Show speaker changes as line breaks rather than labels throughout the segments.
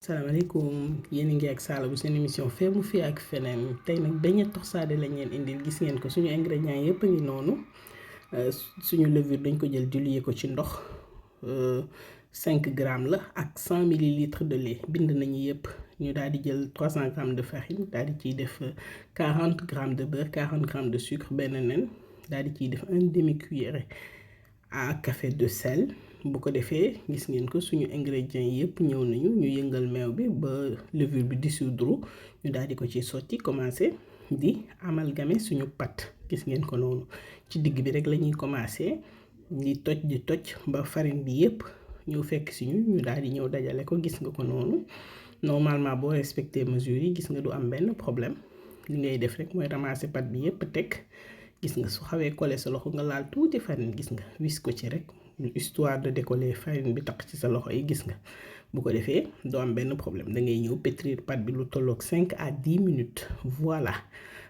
salaamaaleykum yéen a ngi ak Sala bu seen émission Fee mu Fii ak Feneen tey nag beignet toxsade lañ leen indil gis ngeen ko suñu ingrédients yëpp a ngi noonu suñu levure dañ ko jël diluer ko ci ndox 5 grammes la ak 100 millilitres de lait bind nañu yëpp ñu daal di jël 300 grammes de farine daal di ciy def 40 grammes de beurre 40 grammes de sucre benn nen daal di ciy def un demi cuillerée à café de sel. bu ko defee gis ngeen ko suñu ingrédients yëpp ñëw nañu ñu yëngal meew bi ba levure bi dissoudre ñu daal di ko ci sotti commencé di amalgamer suñu pâte gis ngeen ko noonu ci digg bi rek la ñuy commencé di toj ba farine bi yëpp ñëw fekk si ñu daal di ñëw dajale ko gis nga ko noonu normalement boo respecté mesures yi gis nga du am benn problème li ngay def rek mooy ramasser pâte bi yëpp teg gis nga su xawee collé sa loxo nga laal tuuti farine gis nga wis ko ci rek histoire de décoller farine bi tax ci sa loxo yi gis nga bu ko defee doo am benn problème da ngay ñëw pétrir pâte bi lu tolloog 5 à 10 minutes voilà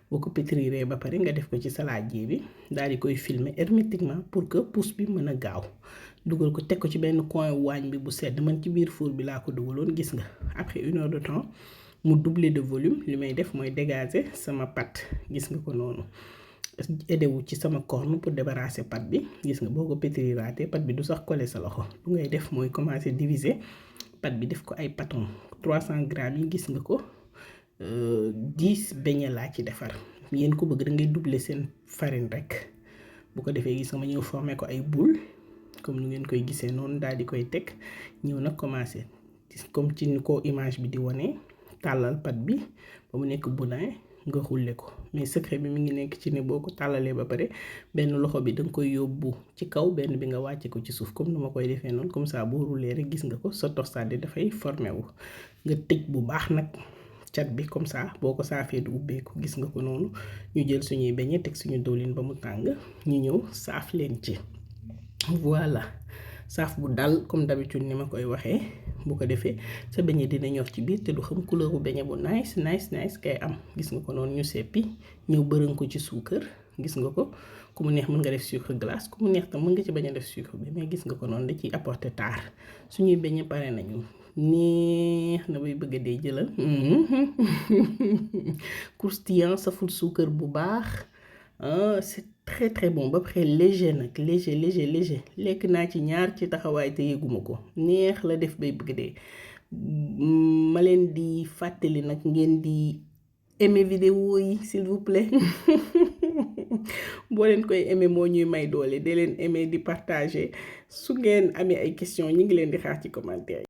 boo ko pétriree ba pare nga def ko ci saladier bi daal di koy filmer hermétiquement pour que pousse bi mën a gaaw dugal ko teg ko ci benn coin waañ bi bu sedd man ci biir four bi laa ko dugaloon gis nga après 1 heure de temps mu doubler de volume li may def mooy dégager sama pâte gis nga ko noonu edewu ci sama corne pour débarrasser pâte bi gis nga boo ko pétriraatee pâte bi du sax coller sa loxo lu ngay def mooy commencer diviser pâte bi def ko ay pâton 300 grammes yi gis nga ko 10 beignets laa ci defar yéen ko bëgg da ngay doubler seen farine rek bu ko defee gis nga ma ñëw former ko ay boule comme nu ngeen koy gisee noonu daal di koy teg ñëw nag commencer comme ci ni ko image bi di wane tàllal pâte bi ba mu nekk boudin nga xulle ko mais secret bi mi ngi nekk ci ne boo ko tàllalee ba pare benn loxo bi danga koy yóbbu ci kaw benn bi nga wàcce ko ci suuf comme nu ma koy defee noonu comme ça boo rouler rek gis nga ko sa toxsade dafay formé wu nga tëj bu baax nag cat bi comme ça boo ko saafee du ubbeeku gis nga ko noonu ñu jël suñuy beignet teg suñu diwlin ba mu tàng ñu ñëw saaf leen ci voilà saaf bu dal comme d'habitude ni ma koy waxee bu ko defee sa beignet dina ñor ci biir te du xam couleur bu beignet bu nice kay am gis nga ko noonu ñu seppi ñëw bërëng ko ci suukar gis nga ko ku mu neex mën nga def sucre glace ku mu neex tam mën nga ci bañ a def sucre bi mais gis nga ko noonu da ciy apporter taar suñuy beignet pare nañu neex na bay bëgg a dee jëlal croustillant saful suukar bu baax c'est très très bon ba pare léger nag léger lekk naa ci ñaar ci taxawaay te yëguma ko neex la def bay bëgg dee ma leen di fàttali nag ngeen di aimer vidéo yi s'il vous plaît boo leen koy aimer moo ñuy may doole de leen aimer di partager su ngeen amee ay questions ñi ngi leen di xaar ci commentaire